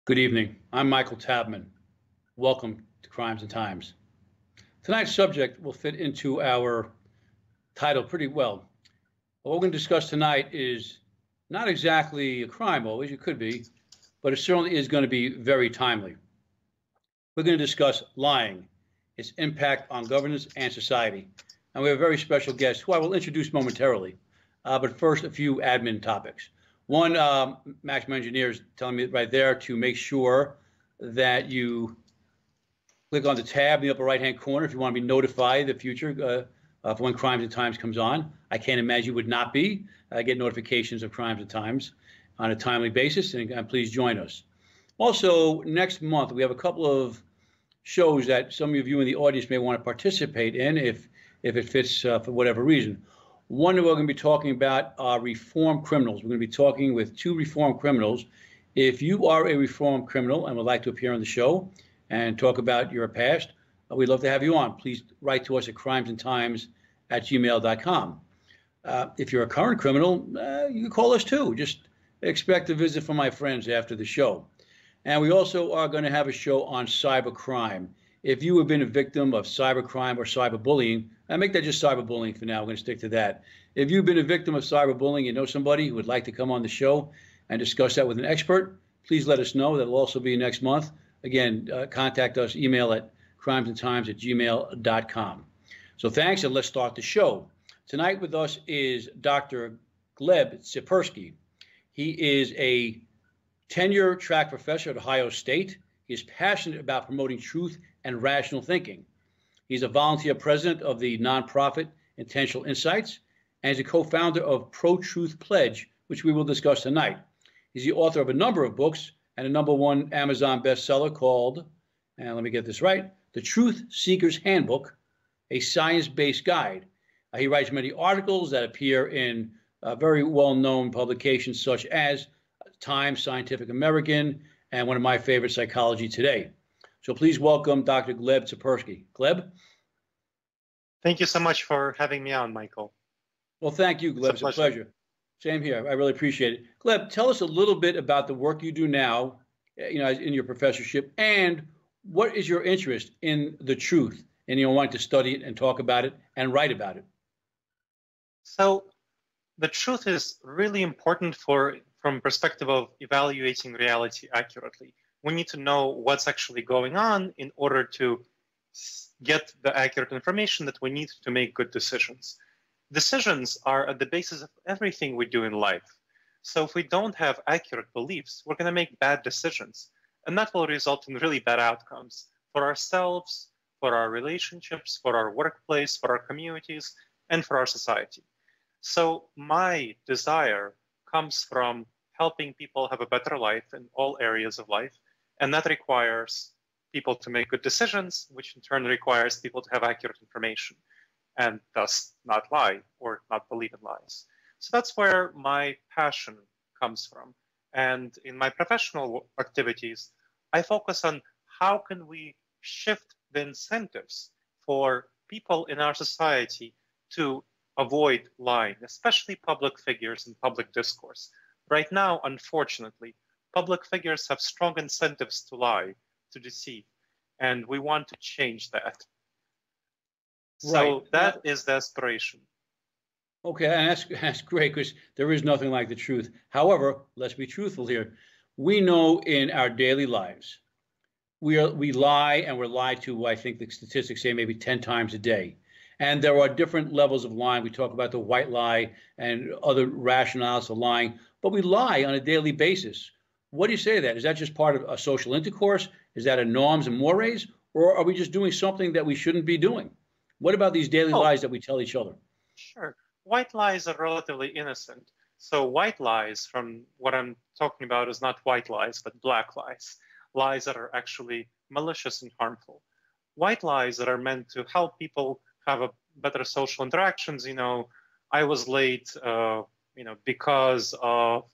Good evening. I'm Michael Tabman. Welcome to Crimes and Times. Tonight's subject will fit into our title pretty well. What we're going to discuss tonight is not exactly a crime, always, it could be, but it certainly is going to be very timely. We're going to discuss lying, its impact on governance and society. And we have a very special guest who I will introduce momentarily. But first, a few admin topics. One, Maximum Engineer is telling me right there to make sure that you click on the tab in the upper right-hand corner if you want to be notified in the future for when Crimes and Times comes on. I can't imagine you would not be. I get notifications of Crimes and Times on a timely basis, and please join us. Also, next month, we have a couple of shows that some of you in the audience may want to participate in if it fits for whatever reason. One that we're going to be talking about are reformed criminals. We're going to be talking with two reformed criminals. If you are a reformed criminal and would like to appear on the show and talk about your past, we'd love to have you on. Please write to us at crimesandtimes@gmail.com. If you're a current criminal, you can call us too. Just expect a visit from my friends after the show. And we also are going to have a show on cybercrime. If you have been a victim of cybercrime or cyberbullying, I make that just cyberbullying for now. We're going to stick to that. If you've been a victim of cyberbullying, you know somebody who would like to come on the show and discuss that with an expert, please let us know. That'll also be next month. Again, contact us, email at crimesandtimes@gmail.com. So thanks, and let's start the show. Tonight with us is Dr. Gleb Tsipursky. He is a tenure-track professor at Ohio State. He is passionate about promoting truth and rational thinking. He's a volunteer president of the nonprofit Intentional Insights, and he's a co-founder of Pro-Truth Pledge, which we will discuss tonight. He's the author of a number of books and a #1 Amazon bestseller called, and let me get this right, The Truth Seeker's Handbook, a science-based guide. He writes many articles that appear in very well-known publications such as Time, Scientific American, and one of my favorites, Psychology Today. So please welcome Dr. Gleb Tsipursky. Gleb? Thank you so much for having me on, Michael. Well, thank you, Gleb. It's a pleasure. Same here. I really appreciate it. Gleb, tell us a little bit about the work you do now, in your professorship, and what is your interest in the truth and wanting to study it and talk about it and write about it? So the truth is really important from perspective of evaluating reality accurately. We need to know what's actually going on in order to get the accurate information that we need to make good decisions. Decisions are at the basis of everything we do in life. So if we don't have accurate beliefs, we're going to make bad decisions. And that will result in really bad outcomes for ourselves, for our relationships, for our workplace, for our communities, and for our society. So my desire comes from helping people have a better life in all areas of life. And that requires people to make good decisions, which in turn requires people to have accurate information and thus not lie or not believe in lies. So that's where my passion comes from. And in my professional activities, I focus on how can we shift the incentives for people in our society to avoid lying, especially public figures in public discourse. Right now, unfortunately, public figures have strong incentives to lie, to deceive, and we want to change that. So that is the aspiration. Okay, and that's great, because there is nothing like the truth. However, let's be truthful here. We know in our daily lives, we lie, and we're lied to, I think the statistics say maybe 10 times a day. And there are different levels of lying. We talk about the white lie and other rationales of lying, but we lie on a daily basis. What do you say to that? Is that just part of a social intercourse? Is that a norms and mores? Or are we just doing something that we shouldn't be doing? What about these daily lies that we tell each other? Sure. White lies are relatively innocent. So white lies, from what I'm talking about, is not white lies, but black lies. Lies that are actually malicious and harmful. White lies that are meant to help people have a better social interactions. I was late, because of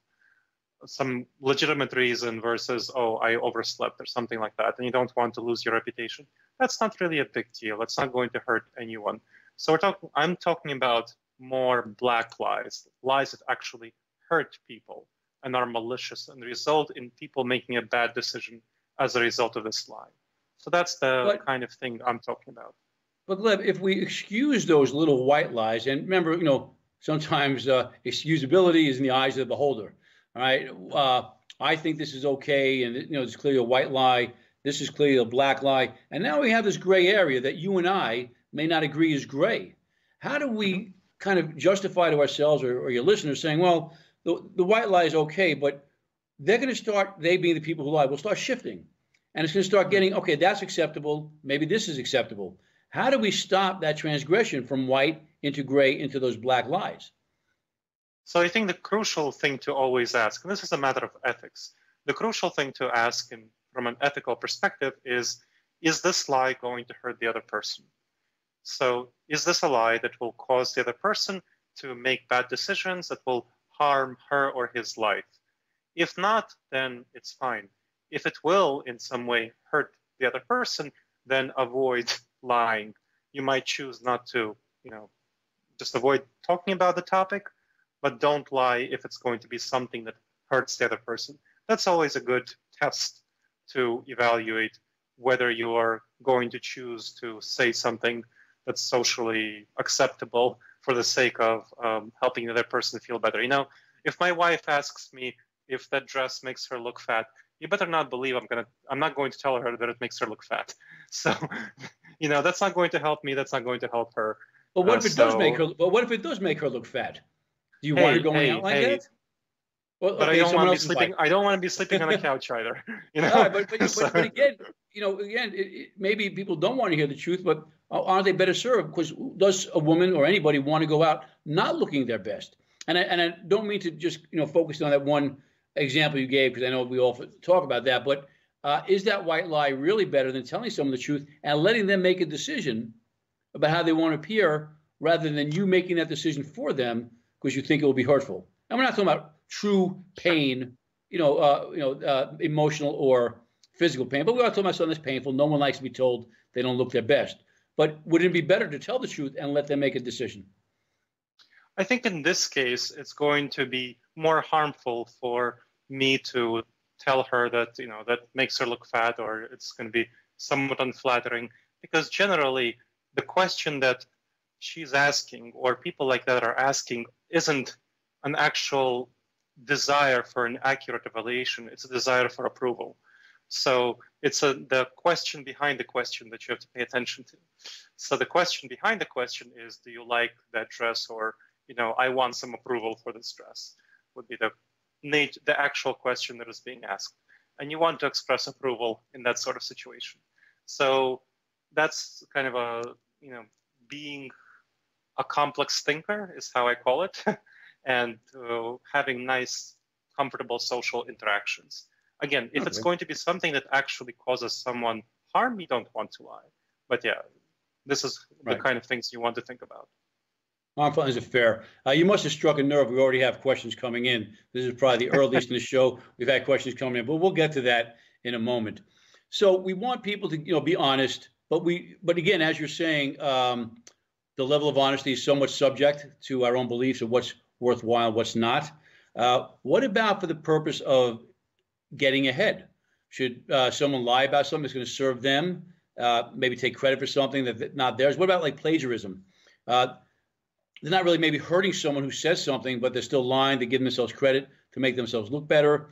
some legitimate reason versus, oh, I overslept or something like that, and you don't want to lose your reputation. That's not really a big deal. It's not going to hurt anyone. So I'm talking about more black lies, lies that actually hurt people, and are malicious and result in people making a bad decision as a result of this lie. So that's the kind of thing I'm talking about. But Gleb, if we excuse those little white lies, and remember, sometimes excusability is in the eyes of the beholder. All right, I think this is okay, and it's clearly a white lie. This is clearly a black lie, and now we have this gray area that you and I may not agree is gray. How do we kind of justify to ourselves or your listeners saying, well, the white lie is okay, but they're going to start, they being the people who lie, will start shifting, and it's going to start getting, okay, that's acceptable. Maybe this is acceptable. How do we stop that transgression from white into gray into those black lies? So I think the crucial thing to always ask, and this is a matter of ethics, the crucial thing to ask from an ethical perspective is this lie going to hurt the other person? So is this a lie that will cause the other person to make bad decisions that will harm her or his life? If not, then it's fine. If it will in some way hurt the other person, then avoid lying. You might choose not to, just avoid talking about the topic, but don't lie if it's going to be something that hurts the other person. That's always a good test to evaluate whether you are going to choose to say something that's socially acceptable for the sake of helping the other person feel better. If my wife asks me if that dress makes her look fat, you better not believe I'm not going to tell her that it makes her look fat. So, that's not going to help me. That's not going to help her. But what if it does make her? But what if it does make her look fat? Do you want her going out like that? Well, but okay, I don't want to be sleeping. I don't want to be sleeping on a couch either. But again, maybe people don't want to hear the truth, but aren't they better served? Because does a woman or anybody want to go out not looking their best? And I don't mean to just focus on that one example you gave, because I know we all talk about that. But is that white lie really better than telling someone the truth and letting them make a decision about how they want to appear, rather than you making that decision for them because you think it will be hurtful? And we're not talking about true pain, emotional or physical pain, but we are talking about something that's painful. No one likes to be told they don't look their best. But wouldn't it be better to tell the truth and let them make a decision? I think in this case, it's going to be more harmful for me to tell her that, that makes her look fat, or it's going to be somewhat unflattering, because generally the question that she's asking or people like that are asking isn't an actual desire for an accurate evaluation. It's a desire for approval. So it's the question behind the question that you have to pay attention to. So the question behind the question is, do you like that dress? Or, I want some approval for this dress, would be the actual question that is being asked. And you want to express approval in that sort of situation. So that's kind of being a complex thinker is how I call it. And having nice, comfortable social interactions. Again, if it's going to be something that actually causes someone harm, you don't want to lie. But yeah, this is the kind of things you want to think about. Is it fair? You must have struck a nerve. We already have questions coming in. This is probably the earliest in the show. We've had questions coming in, but we'll get to that in a moment. So we want people to be honest, but again, as you're saying, the level of honesty is somewhat subject to our own beliefs of what's worthwhile, what's not. What about for the purpose of getting ahead? Should someone lie about something that's going to serve them? Maybe take credit for something that's not theirs? What about like plagiarism? They're not really maybe hurting someone who says something, but they're still lying to give themselves credit to make themselves look better.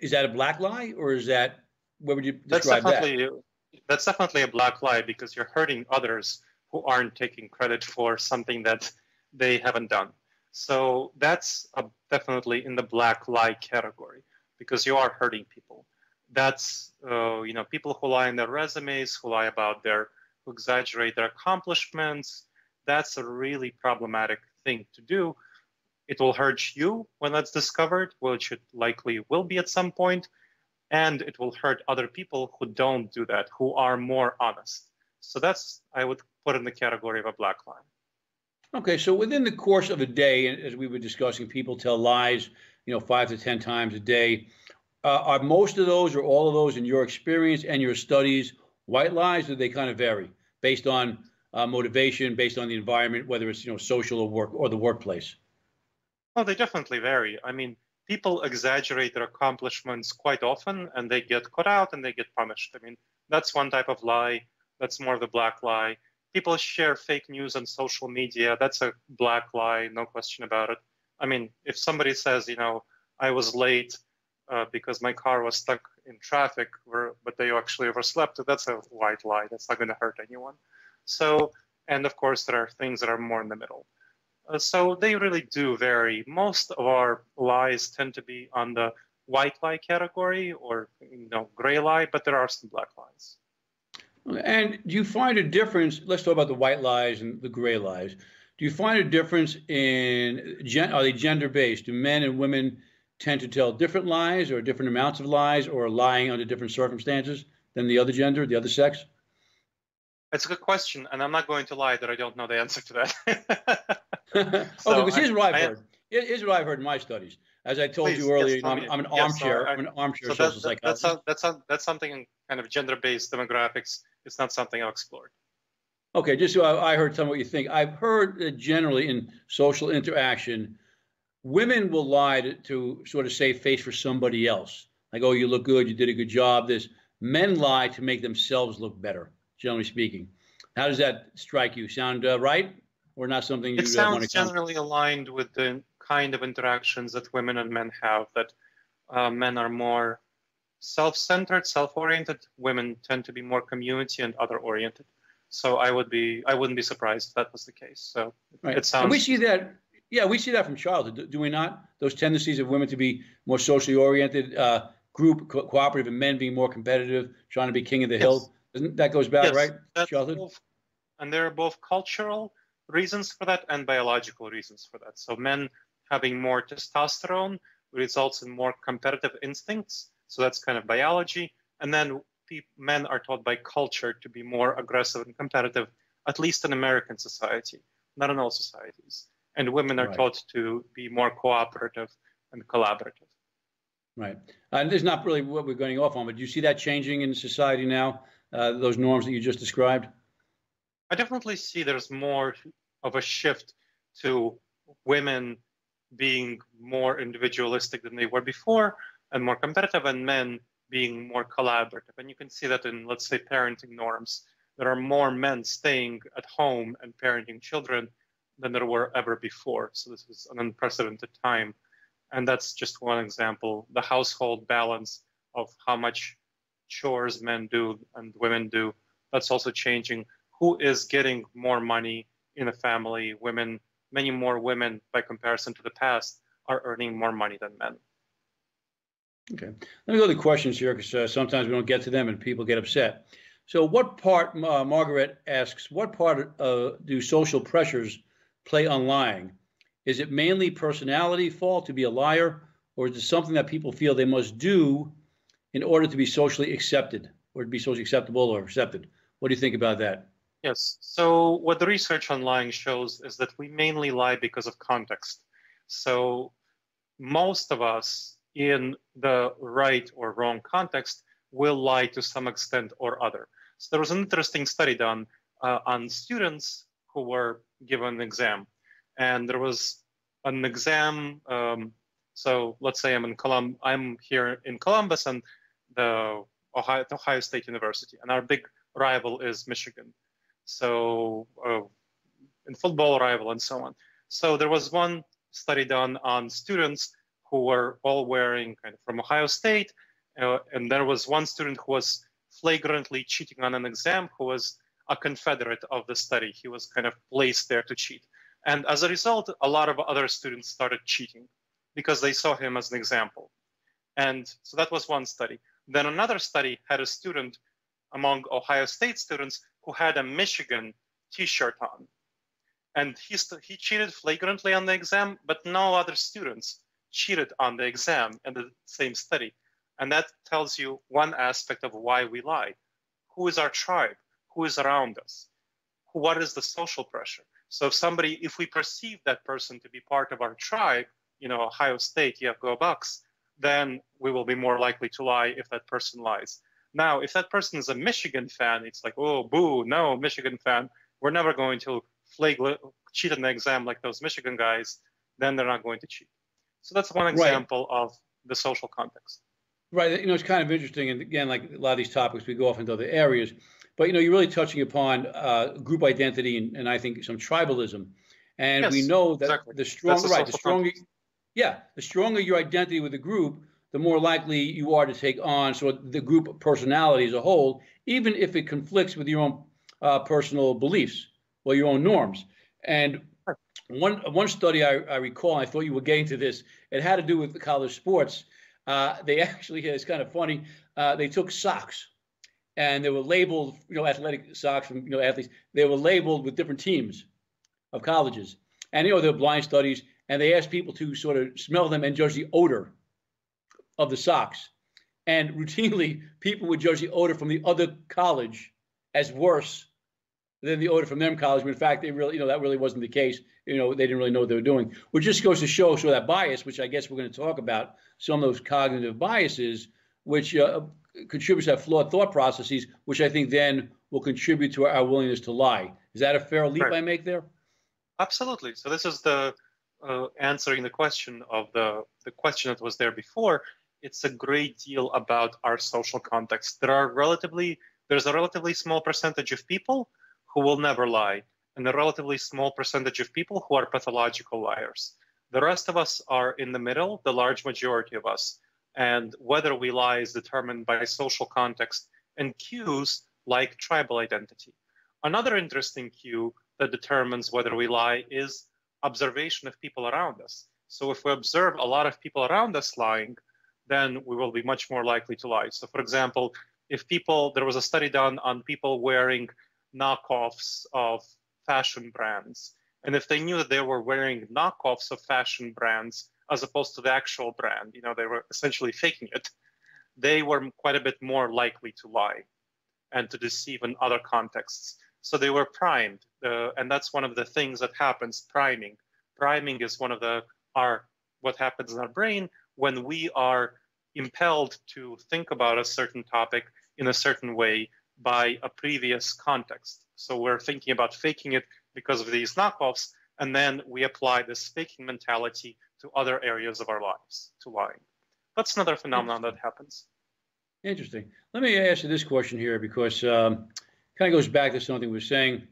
Is that a black lie, or is that, where would you describe that? That's definitely a black lie, because you're hurting others who aren't taking credit for something that they haven't done. So that's definitely in the black lie category, because you are hurting people. That's, people who lie in their resumes, who exaggerate their accomplishments. That's a really problematic thing to do. It will hurt you when that's discovered, which it likely will be at some point, and it will hurt other people who don't do that, who are more honest. So that's, I would put in the category of a black lie. Okay, so within the course of a day, as we were discussing, people tell lies, 5 to 10 times a day. Are most of those or all of those, in your experience and your studies, white lies, or do they kind of vary based on motivation, based on the environment, whether it's social or work or the workplace? Oh, they definitely vary. I mean, people exaggerate their accomplishments quite often, and they get caught out and they get punished. I mean, that's one type of lie. That's more of the black lie. People share fake news on social media. That's a black lie, no question about it. I mean, if somebody says, I was late because my car was stuck in traffic, but they actually overslept, that's a white lie. That's not going to hurt anyone. So, and of course, there are things that are more in the middle. So they really do vary. Most of our lies tend to be on the white lie category or gray lie, but there are some black lies. And do you find a difference? Let's talk about the white lies and the gray lies. Do you find a difference in are they gender based? Do men and women tend to tell different lies or different amounts of lies or lying under different circumstances than the other gender, the other sex? That's a good question, and I'm not going to lie that I don't know the answer to that. Okay, because here's what I've heard. Here's what I've heard in my studies. As I told you earlier, I'm an armchair social psychologist. That's something kind of gender-based demographics. It's not something I've explored. Okay, just so I heard some of what you think. I've heard that generally in social interaction, women will lie to sort of save face for somebody else. Like, oh, you look good, you did a good job. Men lie to make themselves look better, generally speaking. How does that strike you? Sound right? Or not something you want to comment? It sounds generally aligned with the kind of interactions that women and men have, that men are more self-centered, self-oriented. Women tend to be more community and other-oriented. So I wouldn't be surprised if that was the case. So right. It sounds. And we see that. Yeah, we see that from childhood, do we not? Those tendencies of women to be more socially oriented, cooperative, and men being more competitive, trying to be king of the hill. That goes back, right? Childhood. And there are both cultural reasons for that and biological reasons for that. So men having more testosterone results in more competitive instincts. So that's kind of biology. And then men are taught by culture to be more aggressive and competitive, at least in American society, not in all societies. And women are taught to be more cooperative and collaborative. Right. And this is not really what we're going off on, but do you see that changing in society now, those norms that you just described? I definitely see there's more of a shift to women being more individualistic than they were before and more competitive, and men being more collaborative. And you can see that in, let's say, parenting norms. There are more men staying at home and parenting children than there were ever before. So this is an unprecedented time. And that's just one example. The household balance of how much chores men do and women do, that's also changing. Who is getting more money in a family? Women, many more women by comparison to the past are earning more money than men. Okay, let me go to the questions here because sometimes we don't get to them and people get upset. So what part, Margaret asks, what part do social pressures play on lying? Is it mainly personality fault to be a liar, or is it something that people feel they must do in order to be socially accepted or to be socially acceptable or accepted? What do you think about that? Yes. So what the research on lying shows is that we mainly lie because of context. So most of us in the right or wrong context will lie to some extent or other. So there was an interesting study done on students who were given an exam. And there was an exam. So let's say I'm here in Columbus and the Ohio State University, and our big rival is Michigan. So in football rival and so on. So there was one study done on students who were all wearing kind of from Ohio State. And there was one student who was flagrantly cheating on an exam, who was a Confederate of the study. He was kind of placed there to cheat. And as a result, a lot of other students started cheating because they saw him as an example. And so that was one study. Then another study had a student among Ohio State students who had a Michigan t-shirt on. And he cheated flagrantly on the exam, but no other students cheated on the exam in the same study. And that tells you one aspect of why we lie. Who is our tribe? Who is around us? What is the social pressure? So if we perceive that person to be part of our tribe, Ohio State, yeah, go Bucks, then we will be more likely to lie if that person lies. Now, if that person is a Michigan fan, it's like, oh, boo, no, Michigan fan, we're never going to cheat on the exam like those Michigan guys, then they're not going to cheat. So that's one Right. example of the social context. Right. It's kind of interesting. And again, like a lot of these topics, we go off into other areas. But, you're really touching upon group identity and I think some tribalism. And we Yes, know that exactly. That's a the social stronger, context. yeah, the stronger your identity with the group, the more likely you are to take on the group personality as a whole, even if it conflicts with your own personal beliefs or your own norms. And Right. one study I recall, and I thought you were getting to this, it had to do with the college sports. They actually, it's kind of funny, they took socks and they were labeled, athletic socks from, athletes. They were labeled with different teams of colleges. And, they're blind studies, and they asked people to sort of smell them and judge the odor of the socks. And routinely, people would judge the odor from the other college as worse than the odor from them college. But in fact, they really, that really wasn't the case. They didn't really know what they were doing, which just goes to show that bias, which I guess we're going to talk about, some of those cognitive biases, which contributes to flawed thought processes, which I think then will contribute to our willingness to lie. Is that a fair leap I make there? Absolutely. So this is the answering the question of the question that was there before. It's a great deal about our social context. There's a relatively small percentage of people who will never lie, and a relatively small percentage of people who are pathological liars. The rest of us are in the middle, the large majority of us. And whether we lie is determined by social context and cues like tribal identity. Another interesting cue that determines whether we lie is observation of people around us. So if we observe a lot of people around us lying, then we will be much more likely to lie. So for example, there was a study done on people wearing knockoffs of fashion brands. And if they knew that they were wearing knockoffs of fashion brands as opposed to the actual brand, they were essentially faking it, they were quite a bit more likely to lie and to deceive in other contexts. So they were primed. And that's one of the things that happens, priming. Priming is what happens in our brain when we are impelled to think about a certain topic in a certain way by a previous context. So we're thinking about faking it because of these knockoffs, and then we apply this faking mentality to other areas of our lives, to lying. That's another phenomenon that happens. Interesting. Let me ask you this question here because kind of goes back to something we were saying.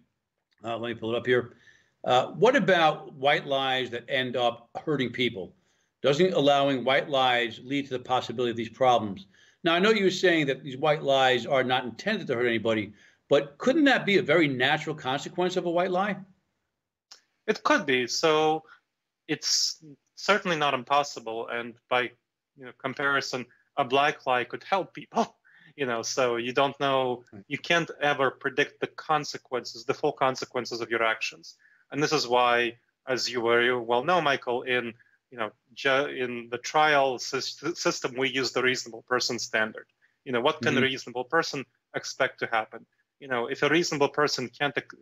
Let me pull it up here. What about white lies that end up hurting people? Doesn't allowing white lies lead to the possibility of these problems? Now, I know you were saying that these white lies are not intended to hurt anybody, but couldn't that be a very natural consequence of a white lie? It could be. So it's certainly not impossible. And by comparison, a black lie could help people. So you don't know, you can't ever predict the consequences, the full consequences of your actions. And this is why, as you well know, Michael, in the trial system, we use the reasonable person standard. What can a reasonable person expect to happen? If a reasonable person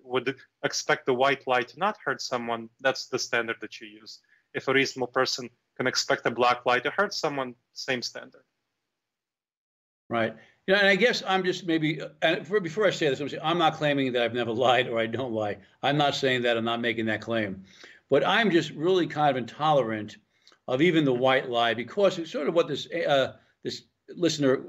would expect the white lie to not hurt someone, that's the standard that you use. If a reasonable person can expect a black lie to hurt someone, same standard. Right. And I guess I'm just before I say this, I'm not claiming that I've never lied or I don't lie. I'm not saying that. I'm not making that claim. But I'm just really kind of intolerant of even the white lie because it's sort of what this listener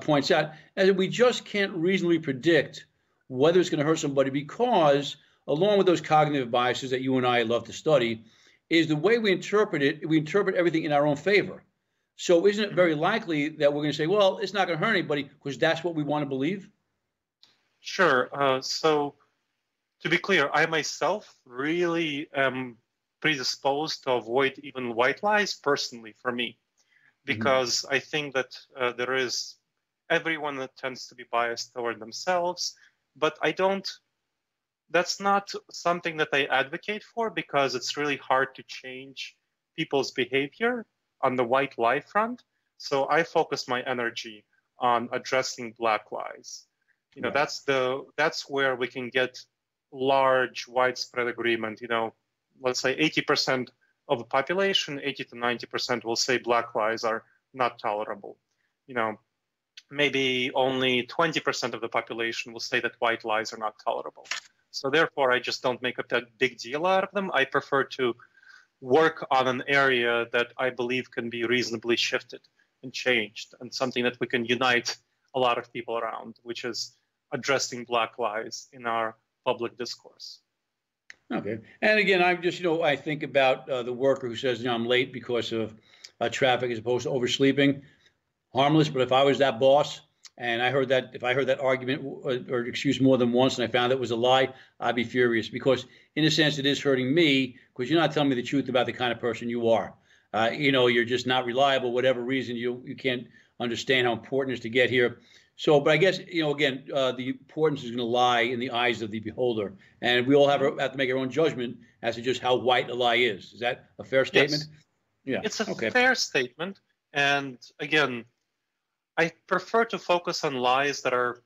points out, as we just can't reasonably predict whether it's going to hurt somebody because, along with those cognitive biases that you and I love to study, is the way we interpret it, we interpret everything in our own favor. So isn't it very likely that we're going to say, well, it's not going to hurt anybody because that's what we want to believe? Sure. So to be clear, I myself really am predisposed to avoid even white lies personally for me, because I think that everyone that tends to be biased toward themselves, but that's not something that I advocate for because it's really hard to change people's behavior on the white lie front. So I focus my energy on addressing black lies. Right. That's where we can get large, widespread agreement. Let's say 80% of the population, 80 to 90% will say black lies are not tolerable. Maybe only 20% of the population will say that white lies are not tolerable. So therefore, I just don't make a big deal out of them. I prefer to work on an area that I believe can be reasonably shifted and changed, and something that we can unite a lot of people around, which is addressing Black lives in our public discourse. Okay. And again, I'm just, I think about the worker who says, I'm late because of traffic as opposed to oversleeping. Harmless, but if I was that boss and if I heard that argument or excuse more than once and I found it was a lie, I'd be furious because in a sense it is hurting me because you're not telling me the truth about the kind of person you are. You're just not reliable, whatever reason you can't understand how important it is to get here. So, but I guess, again, the importance is going to lie in the eyes of the beholder. And we all have to make our own judgment as to just how white a lie is. Is that a fair statement? Yes. Yeah. It's a fair statement. And again, I prefer to focus on lies that are,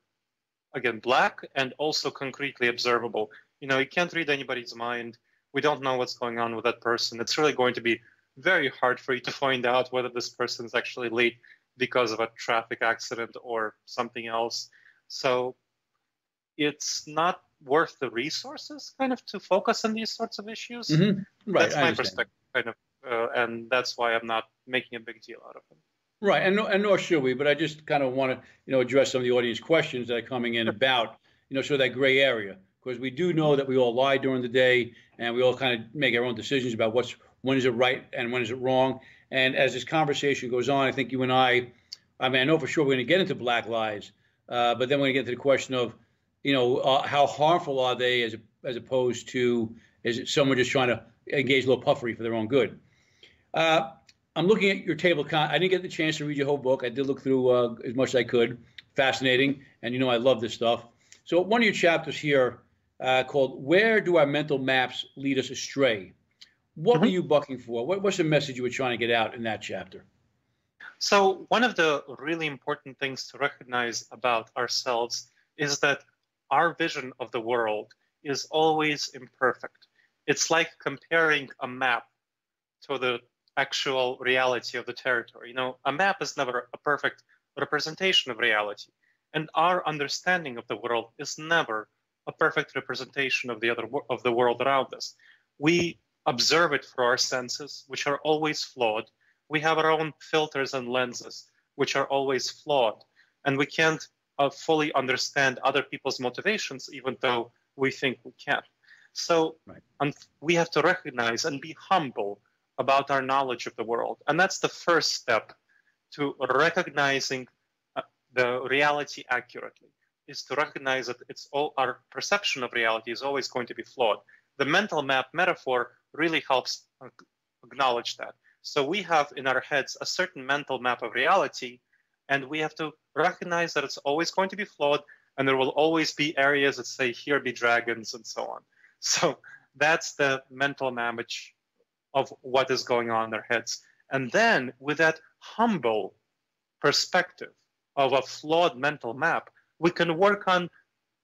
again, black and also concretely observable. You can't read anybody's mind. We don't know what's going on with that person. It's really going to be very hard for you to find out whether this person is actually late because of a traffic accident or something else. So it's not worth the resources kind of to focus on these sorts of issues. Mm-hmm. Right. That's my perspective, kind of, and that's why I'm not making a big deal out of it. Right, and nor should we, but I just kind of want to, address some of the audience questions that are coming in about, sort of that gray area, because we do know that we all lie during the day, and we all kind of make our own decisions about when is it right and when is it wrong. And as this conversation goes on, I think you and I know for sure we're going to get into black lies, but then we're going to get to the question of, how harmful are they as opposed to is it someone just trying to engage a little puffery for their own good. I'm looking at your table. I didn't get the chance to read your whole book. I did look through as much as I could. Fascinating. And I love this stuff. So one of your chapters here called Where Do Our Mental Maps Lead Us Astray? What were you bucking for? What's the message you were trying to get out in that chapter? So one of the really important things to recognize about ourselves is that our vision of the world is always imperfect. It's like comparing a map to the actual reality of the territory. A map is never a perfect representation of reality, and our understanding of the world is never a perfect representation of the world around us. We observe it through our senses, which are always flawed. We have our own filters and lenses, which are always flawed, and we can't fully understand other people's motivations, even though we think we can. So we have to recognize and be humble about our knowledge of the world. And that's the first step to recognizing the reality accurately, is to recognize that our perception of reality is always going to be flawed. The mental map metaphor really helps acknowledge that. So we have in our heads a certain mental map of reality, and we have to recognize that it's always going to be flawed, and there will always be areas that say, here be dragons, and so on. So that's the mental map of what is going on in their heads. And then with that humble perspective of a flawed mental map, we can work on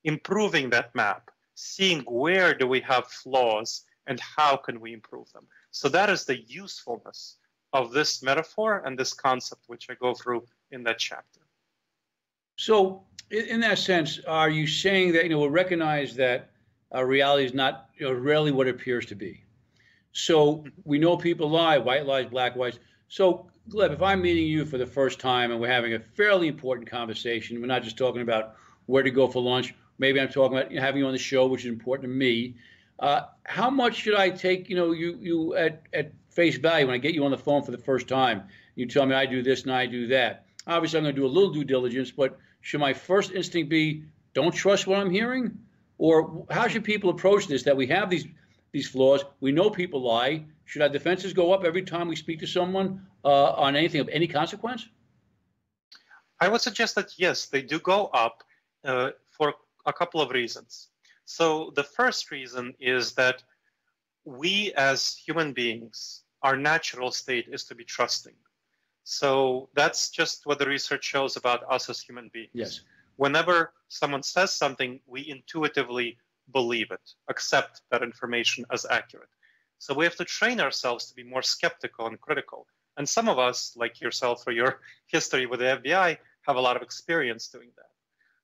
improving that map, seeing where do we have flaws and how can we improve them. So that is the usefulness of this metaphor and this concept, which I go through in that chapter. So in that sense, are you saying that, we'll recognize that reality is not rarely what it appears to be? So we know people lie, white lies, black lies. So Gleb, if I'm meeting you for the first time and we're having a fairly important conversation, we're not just talking about where to go for lunch. Maybe I'm talking about having you on the show, which is important to me. How much should I take, you at face value when I get you on the phone for the first time? You tell me I do this and I do that. Obviously, I'm going to do a little due diligence, but should my first instinct be don't trust what I'm hearing? Or how should people approach this, that we have these flaws? We know people lie. Should our defenses go up every time we speak to someone on anything of any consequence? I would suggest that, yes, they do go up for a couple of reasons. So the first reason is that we as human beings, our natural state is to be trusting. So that's just what the research shows about us as human beings. Yes. Whenever someone says something, we intuitively believe it, accept that information as accurate. So we have to train ourselves to be more skeptical and critical. And some of us, like yourself or your history with the FBI, have a lot of experience doing that.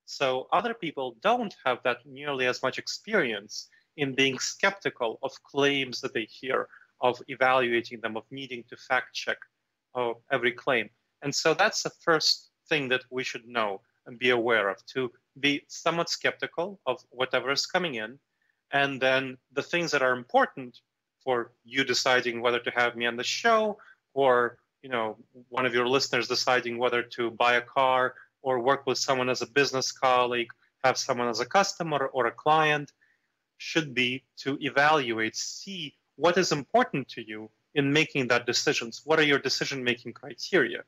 So other people don't have that nearly as much experience in being skeptical of claims that they hear of evaluating them, of needing to fact check every claim. And so that's the first thing that we should know and be aware of, to be somewhat skeptical of whatever is coming in. And then the things that are important for you deciding whether to have me on the show, or one of your listeners deciding whether to buy a car or work with someone as a business colleague, have someone as a customer or a client, should be to evaluate, see what is important to you in making that decisions. What are your decision-making criteria?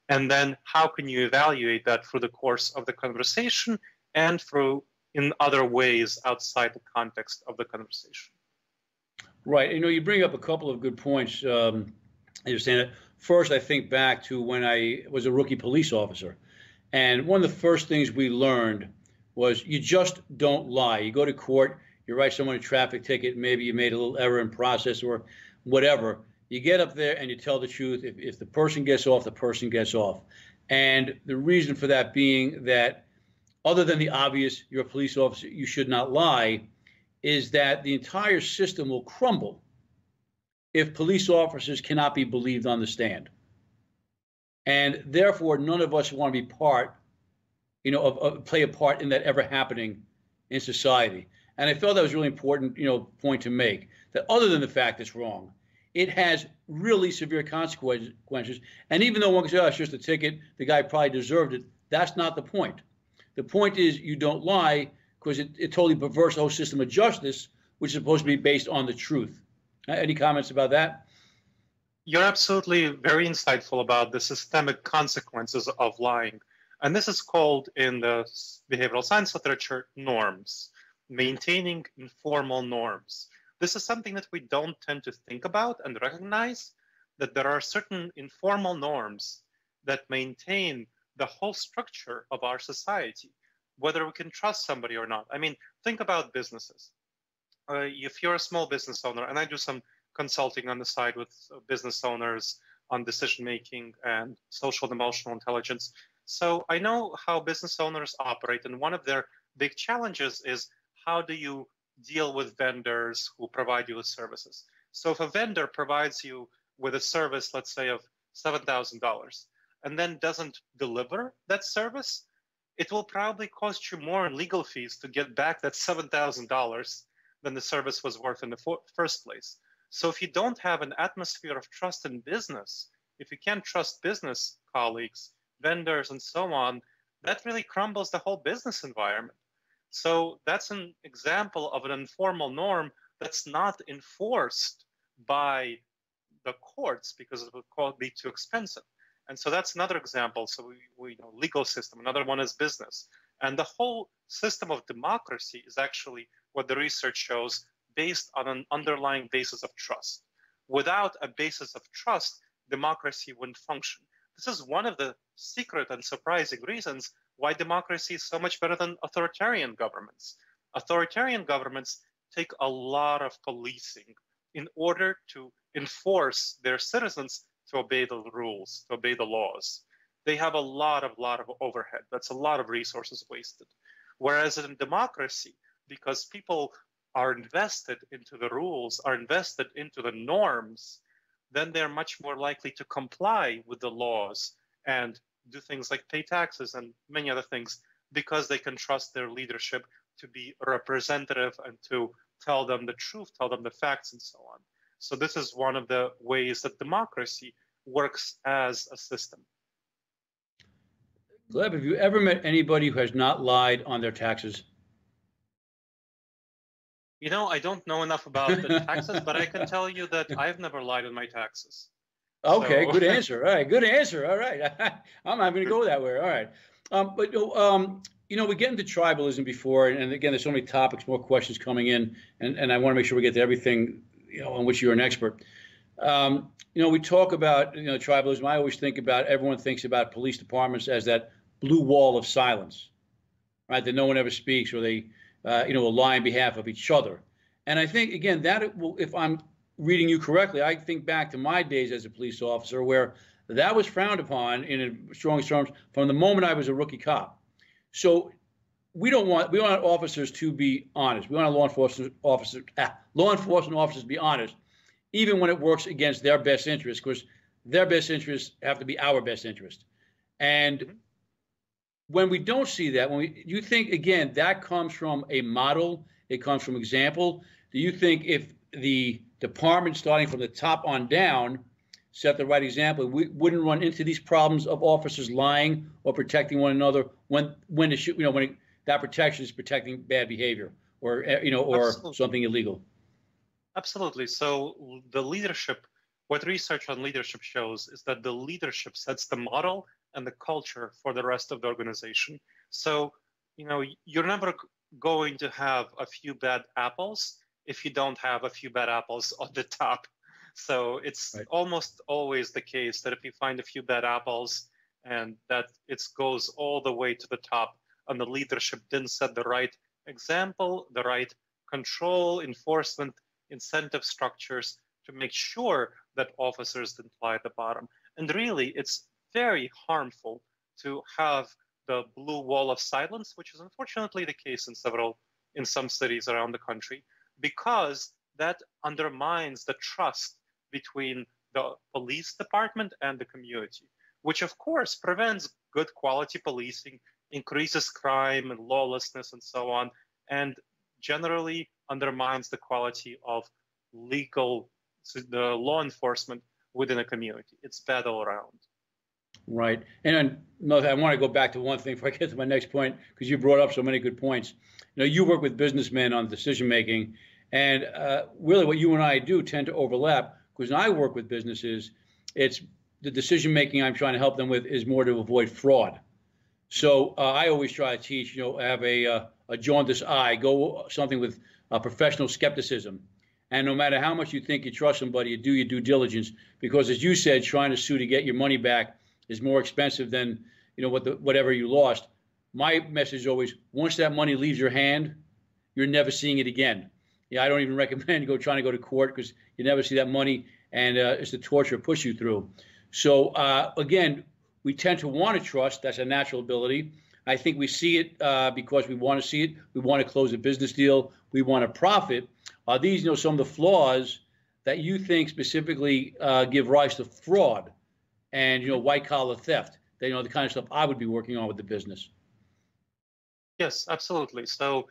And then how can you evaluate that through the course of the conversation and through in other ways outside the context of the conversation? Right. You bring up a couple of good points. You're saying that. First, I think back to when I was a rookie police officer. And one of the first things we learned was you just don't lie. You go to court, you write someone a traffic ticket, maybe you made a little error in process or whatever. You get up there and you tell the truth. If the person gets off, the person gets off. And the reason for that being that, other than the obvious, you're a police officer, you should not lie, is that the entire system will crumble if police officers cannot be believed on the stand. And therefore, none of us want to be part, play a part in that ever happening in society. And I felt that was a really important, point to make, that other than the fact it's wrong, it has really severe consequences. And even though one can say, oh, it's just a ticket, the guy probably deserved it, that's not the point. The point is you don't lie, because it totally perverts the whole system of justice, which is supposed to be based on the truth. Any comments about that? You're absolutely very insightful about the systemic consequences of lying. And this is called in the behavioral science literature norms, maintaining informal norms. This is something that we don't tend to think about and recognize, that there are certain informal norms that maintain the whole structure of our society, whether we can trust somebody or not. I mean, think about businesses. If you're a small business owner, and I do some consulting on the side with business owners on decision making and social and emotional intelligence. So I know how business owners operate, and one of their big challenges is, how do you deal with vendors who provide you with services? So if a vendor provides you with a service, let's say of $7,000, and then doesn't deliver that service, it will probably cost you more in legal fees to get back that $7,000 than the service was worth in the first place. So if you don't have an atmosphere of trust in business, if you can't trust business colleagues, vendors, and so on, that really crumbles the whole business environment. So that's an example of an informal norm that's not enforced by the courts because it would be too expensive. And so that's another example. So we know legal system, another one is business. And the whole system of democracy is actually what the research shows, based on an underlying basis of trust. Without a basis of trust, democracy wouldn't function. This is one of the secret and surprising reasons why democracy is so much better than authoritarian governments. Authoritarian governments take a lot of policing in order to enforce their citizens to obey the rules, to obey the laws. They have a lot of overhead. That's a lot of resources wasted. Whereas in democracy, because people are invested into the rules, are invested into the norms, then they're much more likely to comply with the laws and do things like pay taxes and many other things, because they can trust their leadership to be representative and to tell them the truth, tell them the facts, and so on. So this is one of the ways that democracy works as a system. Gleb, have you ever met anybody who has not lied on their taxes? I don't know enough about the taxes, but I can tell you that I've never lied on my taxes. Okay, so. Good answer. All right, good answer. All right, I'm not going to go that way. All right, we get into tribalism before, and again, there's so many topics, more questions coming in, and I want to make sure we get to everything, on which you're an expert. We talk about tribalism. I always think about, everyone thinks about police departments as that blue wall of silence, right? That no one ever speaks, or they will lie on behalf of each other. And I think, again, that will, if I'm reading you correctly, I think back to my days as a police officer, where that was frowned upon in strongest terms from the moment I was a rookie cop. So we want officers to be honest. We want law enforcement officers to be honest. even when it works against their best interest, because their best interests have to be our best interest. And when we don't see that, you think, again, that comes from a model, it comes from example. Do you think if the department, starting from the top on down, set the right example, we wouldn't run into these problems of officers lying or protecting one another when that protection is protecting bad behavior or Absolutely. something illegal? Absolutely. So the leadership, what research on leadership shows is that the leadership sets the model and the culture for the rest of the organization. So, you're never going to have a few bad apples if you don't have a few bad apples on the top. So it's Right. almost always the case that if you find a few bad apples and that it goes all the way to the top and the leadership didn't set the right example, the right control, enforcement, incentive structures to make sure that officers didn't lie at the bottom. And really, it's very harmful to have the blue wall of silence, which is unfortunately the case in some cities around the country, because that undermines the trust between the police department and the community, which of course prevents good quality policing, increases crime and lawlessness and so on, and generally undermines the quality of the law enforcement within a community. It's bad all around. Right. And I want to go back to one thing before I get to my next point, because you brought up so many good points. You work with businessmen on decision making, and really what you and I do tend to overlap, because when I work with businesses, it's the decision making I'm trying to help them with is more to avoid fraud. So I always try to teach, have a jaundiced eye, go something with professional skepticism. And no matter how much you think you trust somebody, you do your due diligence, because as you said, trying to sue to get your money back is more expensive than whatever you lost. My message is always, once that money leaves your hand, you're never seeing it again. I don't even recommend trying to go to court, because you never see that money, and it's the torture it puts you through. So again, we tend to want to trust. That's a natural ability. I think we see it because we want to see it. We want to close a business deal. We want to profit. Are these some of the flaws that you think specifically give rise to fraud and white collar theft? The kind of stuff I would be working on with the business. Yes, absolutely. So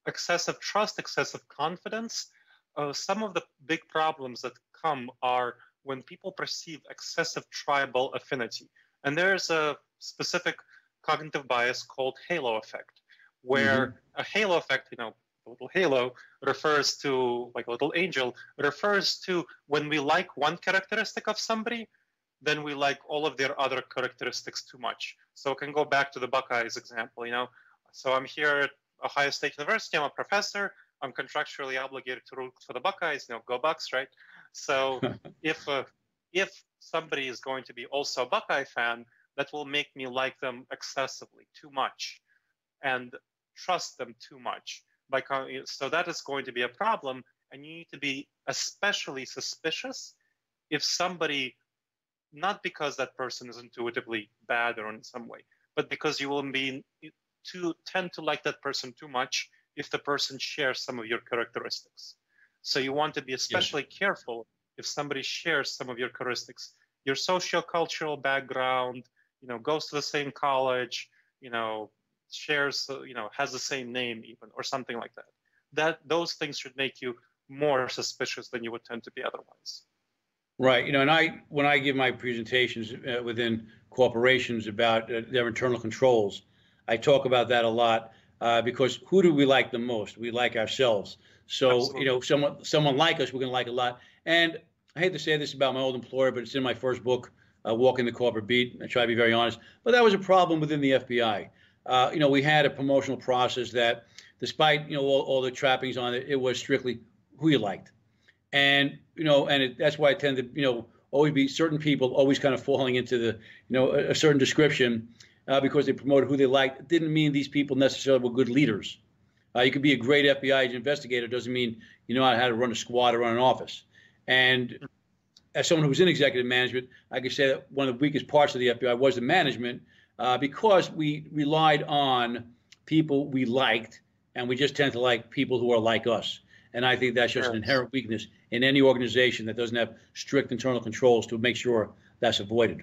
excessive trust, excessive confidence. Some of the big problems that come are when people perceive excessive tribal affinity. And there's a specific cognitive bias called halo effect, where a halo effect, a little halo refers to, like a little angel, refers to when we like one characteristic of somebody, then we like all of their other characteristics too much. So I can go back to the Buckeyes example, So I'm here at Ohio State University, I'm a professor, I'm contractually obligated to root for the Buckeyes, go Bucks, right? So if somebody is going to be also a Buckeye fan, that will make me like them excessively, too much, and trust them too much. So that is going to be a problem, and you need to be especially suspicious if somebody, not because that person is intuitively bad or in some way, but because you will tend to like that person too much if the person shares some of your characteristics. So you want to be especially careful if somebody shares some of your characteristics, your sociocultural background, goes to the same college, shares, has the same name even, or something like that. Those things should make you more suspicious than you would tend to be otherwise. Right. And when I give my presentations within corporations about their internal controls, I talk about that a lot because who do we like the most? We like ourselves. So, Absolutely. Someone like us, we're going to like a lot. And I hate to say this about my old employer, but it's in my first book, Walking the Corporate Beat. I try to be very honest. But that was a problem within the FBI. We had a promotional process that, despite all the trappings on it, it was strictly who you liked. And that's why I tend to always be certain people always kind of falling into the a certain description because they promoted who they liked. It didn't mean these people necessarily were good leaders. You could be a great FBI investigator, doesn't mean you know how to run a squad or run an office. And as someone who was in executive management, I could say that one of the weakest parts of the FBI was the management because we relied on people we liked, and we just tend to like people who are like us. And I think that's just an inherent weakness in any organization that doesn't have strict internal controls to make sure that's avoided.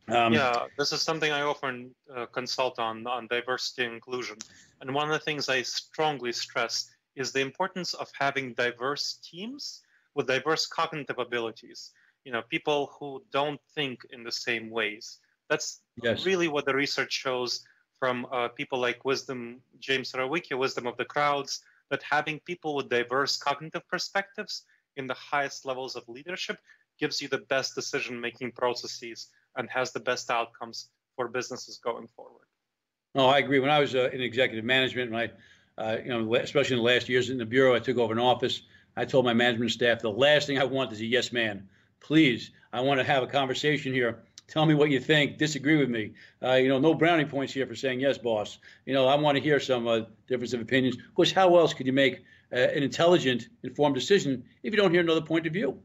Yeah, this is something I often consult on diversity and inclusion. And one of the things I strongly stress is the importance of having diverse teams with diverse cognitive abilities. You know, people who don't think in the same ways. That's really what the research shows from people like James Surowiecki, Wisdom of the Crowds, that having people with diverse cognitive perspectives in the highest levels of leadership gives you the best decision-making processes and has the best outcomes for businesses going forward. No, I agree. When I was in executive management, when especially in the last years in the bureau, I took over an office. I told my management staff, the last thing I want is a yes man. Please, I want to have a conversation here. Tell me what you think. Disagree with me. No brownie points here for saying yes, boss. I want to hear some difference of opinions. Of course, how else could you make an intelligent, informed decision if you don't hear another point of view?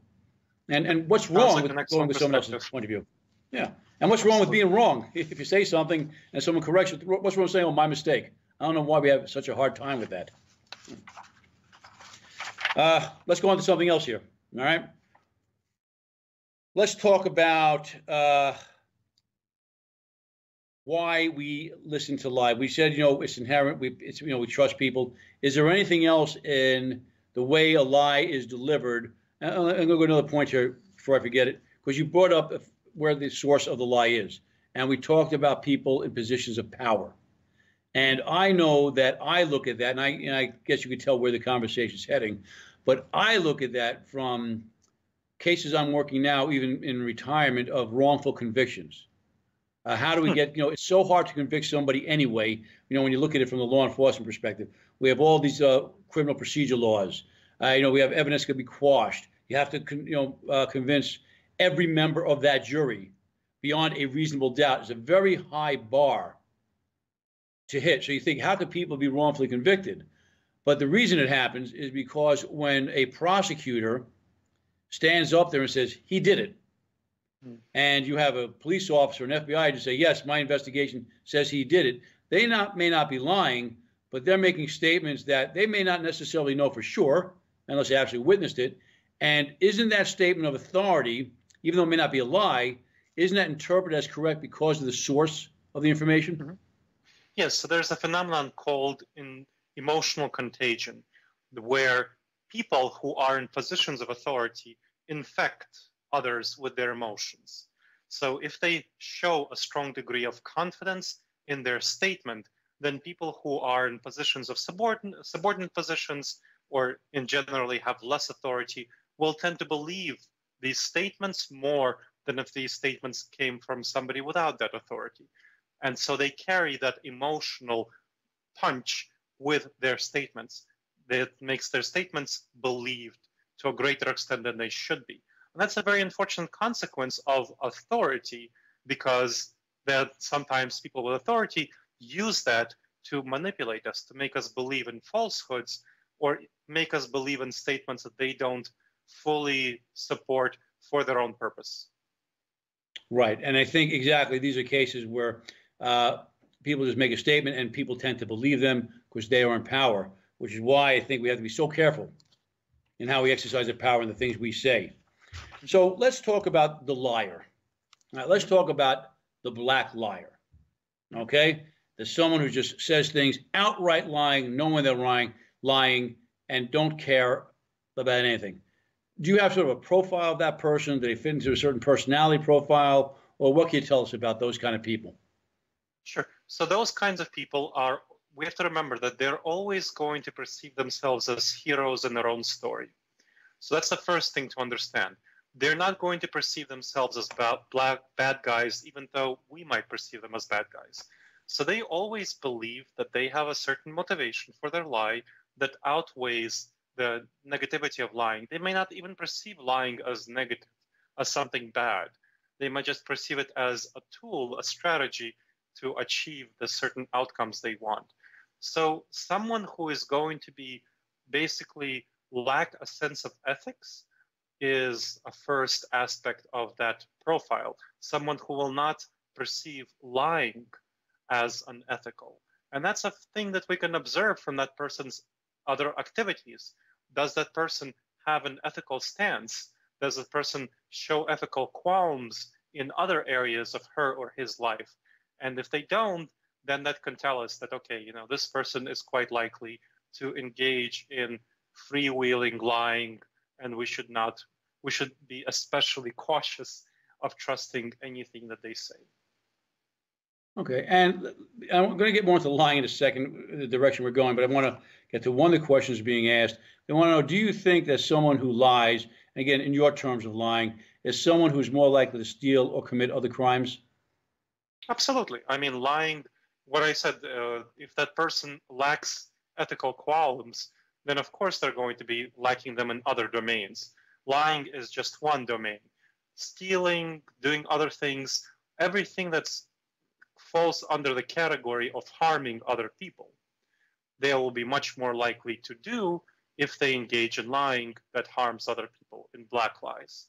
And what's wrong with going with someone else's point of view? Yeah. And what's wrong with being wrong? If you say something and someone corrects it, what's wrong with saying, oh, my mistake? I don't know why we have such a hard time with that. Let's go on to something else here. All right. Let's talk about why we listen to lie. We said, it's inherent. We trust people. Is there anything else in the way a lie is delivered? I'm going to go to another point here before I forget it, because you brought up where the source of the lie is. And we talked about people in positions of power. And I know that I look at that, and I guess you could tell where the conversation's heading, but I look at that from cases I'm working now, even in retirement, of wrongful convictions. How do we get, it's so hard to convict somebody anyway, when you look at it from the law enforcement perspective. We have all these criminal procedure laws. We have evidence that can be quashed. You have to, convince every member of that jury beyond a reasonable doubt. It's a very high bar to hit. So you think, how could people be wrongfully convicted? But the reason it happens is because when a prosecutor stands up there and says, he did it, and you have a police officer, an FBI agent say, yes, my investigation says he did it, they may not be lying, but they're making statements that they may not necessarily know for sure, unless they actually witnessed it. And isn't that statement of authority, even though it may not be a lie, isn't that interpreted as correct because of the source of the information? Mm-hmm. Yes, so there's a phenomenon called emotional contagion, where people who are in positions of authority infect others with their emotions. So if they show a strong degree of confidence in their statement, then people who are in positions of subordinate positions, or in generally have less authority, will tend to believe these statements more than if these statements came from somebody without that authority. And so they carry that emotional punch with their statements that makes their statements believed to a greater extent than they should be. And that's a very unfortunate consequence of authority, because that sometimes people with authority use that to manipulate us, to make us believe in falsehoods, or make us believe in statements that they don't fully support for their own purpose. Right. And I think exactly these are cases where people just make a statement and people tend to believe them because they are in power, which is why I think we have to be so careful in how we exercise the power and the things we say. So let's talk about the liar. Now, let's talk about the black liar. Okay? There's someone who just says things outright lying, knowing they're lying, and don't care about anything. Do you have sort of a profile of that person? Do they fit into a certain personality profile? Or what can you tell us about those kind of people? Sure. So those kinds of people we have to remember that they're always going to perceive themselves as heroes in their own story. So that's the first thing to understand. They're not going to perceive themselves as bad guys, even though we might perceive them as bad guys. So they always believe that they have a certain motivation for their lie that outweighs the negativity of lying. They may not even perceive lying as negative, as something bad. They might just perceive it as a tool, a strategy to achieve the certain outcomes they want. So someone who is going to be basically lack a sense of ethics is a first aspect of that profile. Someone who will not perceive lying as unethical. And that's a thing that we can observe from that person's other activities. does that person have an ethical stance? Does the person show ethical qualms in other areas of her or his life? And if they don't, then that can tell us that, okay, this person is quite likely to engage in freewheeling lying, and we should be especially cautious of trusting anything that they say. Okay, and I'm going to get more into lying in a second, the direction we're going, but I want to get to one of the questions being asked. They want to know, do you think that someone who lies, again, in your terms of lying, is someone who's more likely to steal or commit other crimes? Absolutely. I mean, lying, what I said, if that person lacks ethical qualms, then of course they're going to be lacking them in other domains. Lying is just one domain. Stealing, doing other things, everything that's falls under the category of harming other people, they will be much more likely to do if they engage in lying that harms other people, in black lies.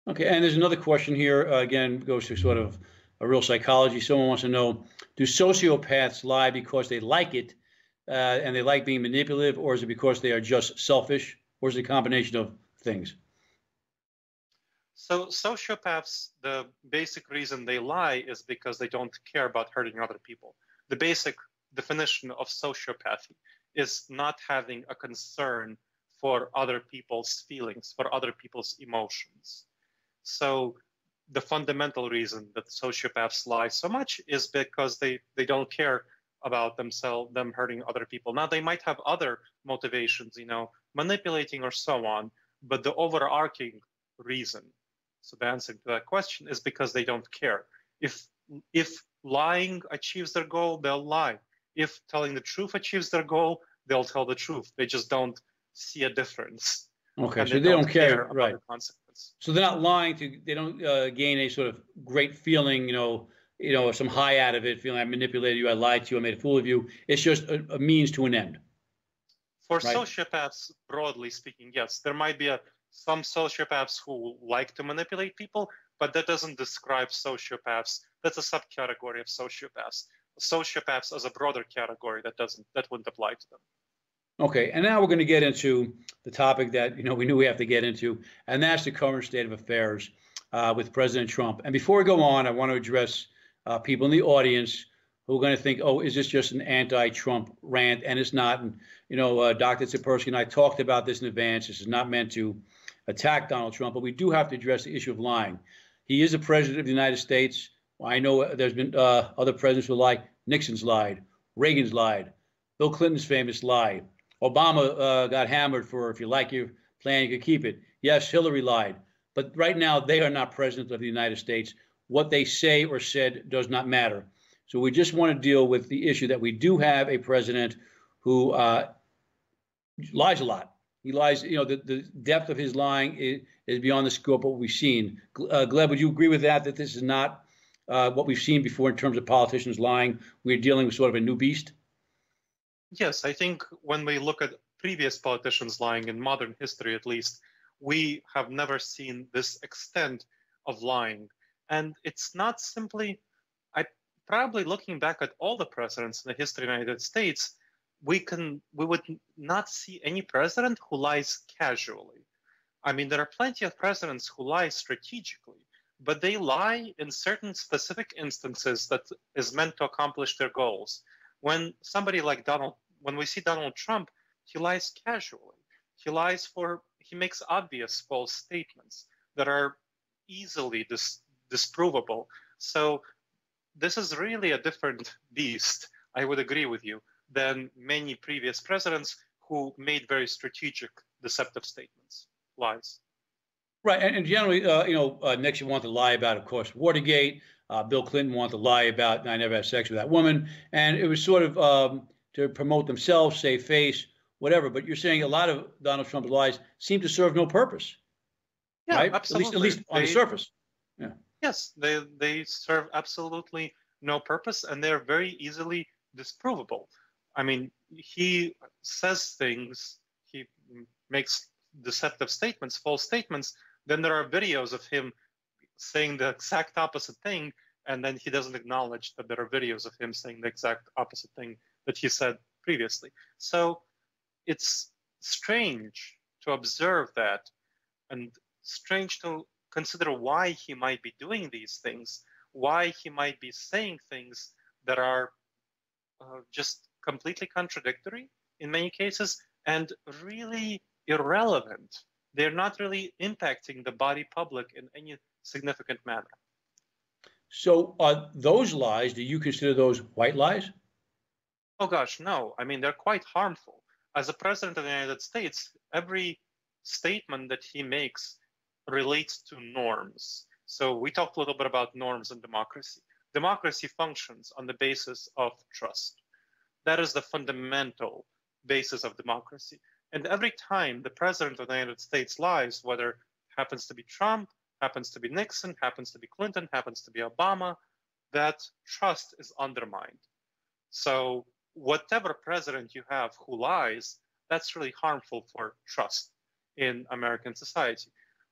Okay, and there's another question here, again, goes to sort of a real psychology. Someone wants to know, do sociopaths lie because they like it and they like being manipulative, or is it because they are just selfish, or is it a combination of things? So sociopaths, the basic reason they lie is because they don't care about hurting other people. The basic definition of sociopathy is not having a concern for other people's feelings, for other people's emotions. So the fundamental reason that sociopaths lie so much is because they don't care about themselves, them hurting other people. Now, they might have other motivations, manipulating or so on, but the overarching reason, so the answer to that question, is because they don't care. If lying achieves their goal, they'll lie. If telling the truth achieves their goal, they'll tell the truth. They just don't see a difference. Okay, so they don't care, right? About the consequence. So they're not lying they don't gain a sort of great feeling, some high out of it, feeling I manipulated you, I lied to you, I made a fool of you. It's just a means to an end. For sociopaths, broadly speaking, yes. There might be some sociopaths who like to manipulate people, but that doesn't describe sociopaths. That's a subcategory of sociopaths. Sociopaths as a broader category that wouldn't apply to them. Okay, and now we're going to get into the topic that we knew we have to get into, and that's the current state of affairs with President Trump. And before we go on, I want to address people in the audience who are going to think, oh, is this just an anti-Trump rant? And it's not. And Dr. Tsipursky and I talked about this in advance. This is not meant to attack Donald Trump, but we do have to address the issue of lying. He is the president of the United States. I know there's been other presidents who lied. Nixon's lied. Reagan's lied. Bill Clinton's famous lie. Obama got hammered for, if you like your plan, you could keep it. Yes, Hillary lied. But right now, they are not president of the United States. What they say or said does not matter. So we just want to deal with the issue that we do have a president who lies a lot. He lies, the depth of his lying is beyond the scope of what we've seen. Gleb, would you agree with that this is not what we've seen before in terms of politicians lying? We're dealing with sort of a new beast? Yes, I think when we look at previous politicians lying in modern history, at least, we have never seen this extent of lying. And it's not simply, probably looking back at all the presidents in the history of the United States, we would not see any president who lies casually. I mean, there are plenty of presidents who lie strategically, but they lie in certain specific instances that is meant to accomplish their goals. When we see Donald Trump, he lies casually. He makes obvious false statements that are easily disprovable. So this is really a different beast, I would agree with you, than many previous presidents who made very strategic, deceptive statements, lies. Right, and generally, Nixon wanted to lie about, of course, Watergate. Bill Clinton wanted to lie about, I never had sex with that woman. And it was sort of to promote themselves, save face, whatever. But you're saying a lot of Donald Trump's lies seem to serve no purpose. Yeah, right? absolutely. At least on the surface. Yeah. Yes, they serve absolutely no purpose, and they're very easily disprovable. I mean, he says things, he makes deceptive statements, false statements. Then there are videos of him saying the exact opposite thing, and then he doesn't acknowledge that there are videos of him saying the exact opposite thing that he said previously. So it's strange to observe that, and strange to consider why he might be doing these things, why he might be saying things that are just completely contradictory in many cases and really irrelevant. They're not really impacting the body public in any significant manner. So are those lies, do you consider those white lies? Oh gosh, no. I mean, they're quite harmful. As a president of the United States, every statement that he makes relates to norms. So we talked a little bit about norms in democracy. Democracy functions on the basis of trust. That is the fundamental basis of democracy. And every time the president of the United States lies, whether it happens to be Trump, happens to be Nixon, happens to be Clinton, happens to be Obama, that trust is undermined. So whatever president you have who lies, that's really harmful for trust in American society.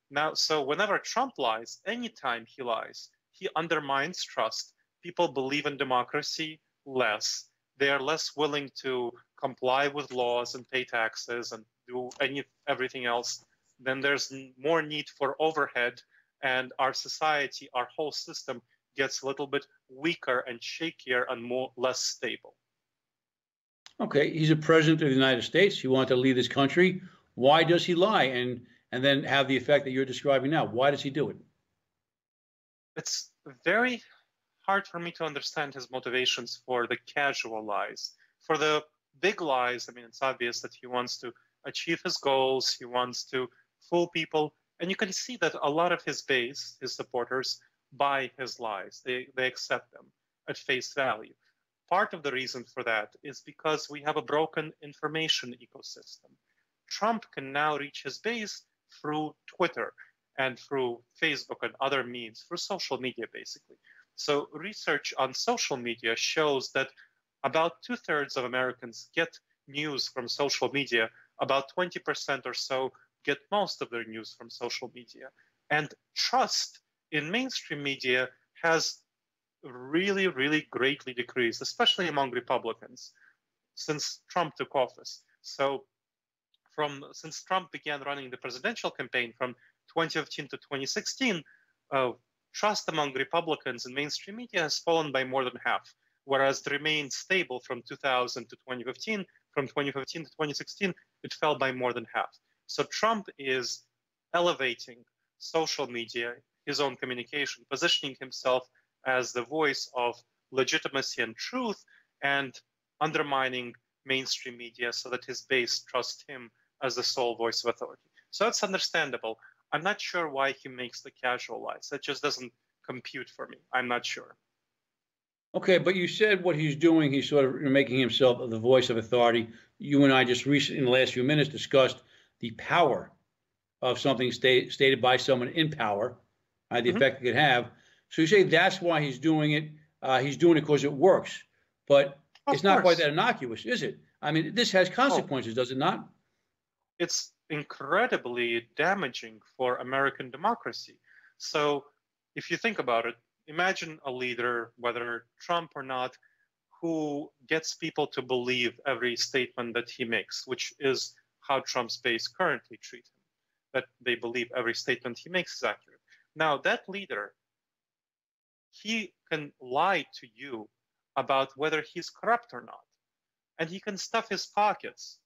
Now, so whenever Trump lies, anytime he lies, he undermines trust. People believe in democracy less. They are less willing to comply with laws and pay taxes and do everything else. Then there's more need for overhead, and our society, our whole system gets a little bit weaker and shakier and less stable. Okay, he's a president of the United States. He wanted to lead this country. Why does he lie and then have the effect that you're describing now? Why does he do it? It's very hard for me to understand his motivations for the casual lies. For the big lies, I mean, it's obvious that he wants to achieve his goals. He wants to fool people. And you can see that a lot of his base, his supporters, buy his lies. They accept them at face value. Part of the reason for that is because we have a broken information ecosystem. Trump can now reach his base through Twitter and through Facebook and other means, through social media, basically. So research on social media shows that about 2/3 of Americans get news from social media. About 20% or so get most of their news from social media. And trust in mainstream media has really, really greatly decreased, especially among Republicans, since Trump took office. So since Trump began running the presidential campaign from 2015 to 2016, trust among Republicans in mainstream media has fallen by more than half, whereas it remained stable from 2000 to 2015. From 2015 to 2016, it fell by more than half. So Trump is elevating social media, his own communication, positioning himself as the voice of legitimacy and truth, and undermining mainstream media so that his base trusts him as the sole voice of authority. So that's understandable. I'm not sure why he makes the casual lies. That just doesn't compute for me. I'm not sure. Okay, but you said what he's doing, he's sort of making himself the voice of authority. You and I just recently, in the last few minutes, discussed the power of something stated by someone in power, the effect it could have. So you say that's why he's doing it. He's doing it because it works. But it's not quite that innocuous, is it? I mean, this has consequences, does it not? It's incredibly damaging for American democracy. So if you think about it, imagine a leader, whether Trump or not, who gets people to believe every statement that he makes, which is how Trump's base currently treat him, that they believe every statement he makes is accurate. Now, that leader, he can lie to you about whether he's corrupt or not. And he can stuff his pockets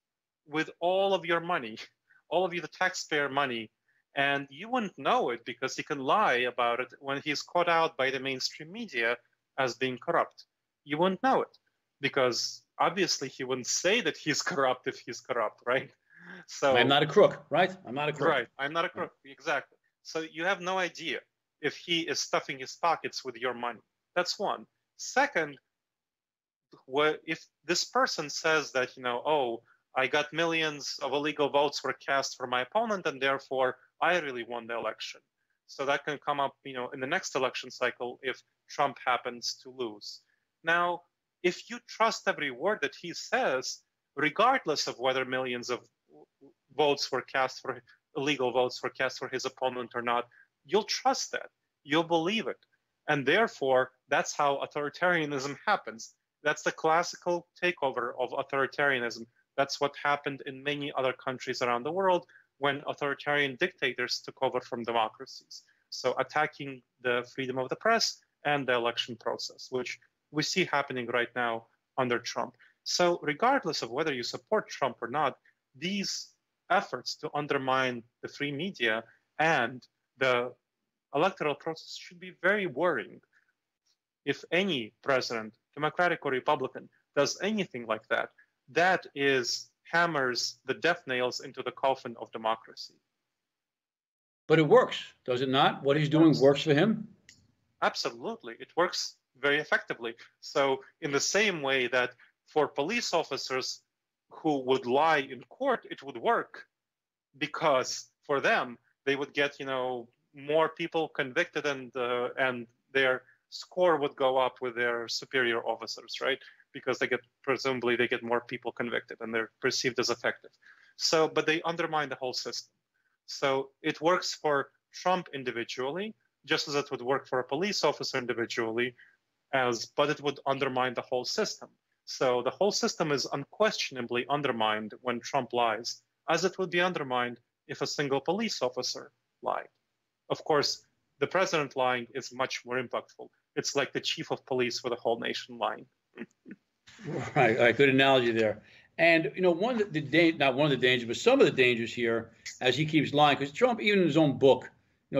with all of your money, all of the taxpayer money, and you wouldn't know it because he can lie about it when he's caught out by the mainstream media as being corrupt. You wouldn't know it because obviously he wouldn't say that he's corrupt if he's corrupt, right? So I'm not a crook, right? I'm not a crook. Right, I'm not a crook, exactly. So you have no idea if he is stuffing his pockets with your money. That's one. Second, if this person says that, oh, I got millions of illegal votes were cast for my opponent, and therefore I really won the election. So that can come up, in the next election cycle if Trump happens to lose. Now, if you trust every word that he says, regardless of whether millions of illegal votes were cast for his opponent or not, you'll trust that. You'll believe it. And therefore, that's how authoritarianism happens. That's the classical takeover of authoritarianism. That's what happened in many other countries around the world when authoritarian dictators took over from democracies. So attacking the freedom of the press and the election process, which we see happening right now under Trump. So regardless of whether you support Trump or not, these efforts to undermine the free media and the electoral process should be very worrying. If any president, Democratic or Republican, does anything like that, that is hammers the death nails into the coffin of democracy. But it works, does it not? What he's doing works for him? Absolutely. It works very effectively. So in the same way that for police officers who would lie in court, it would work because for them, they would get, more people convicted and their score would go up with their superior officers, right? Because presumably they get more people convicted and they're perceived as effective. So, but they undermine the whole system. So it works for Trump individually, just as it would work for a police officer individually, but it would undermine the whole system. So the whole system is unquestionably undermined when Trump lies, as it would be undermined if a single police officer lied. Of course, the president lying is much more impactful. It's like the chief of police for the whole nation lying. Right, good analogy there. And not one of the dangers, but some of the dangers here, as he keeps lying, because Trump, even in his own book,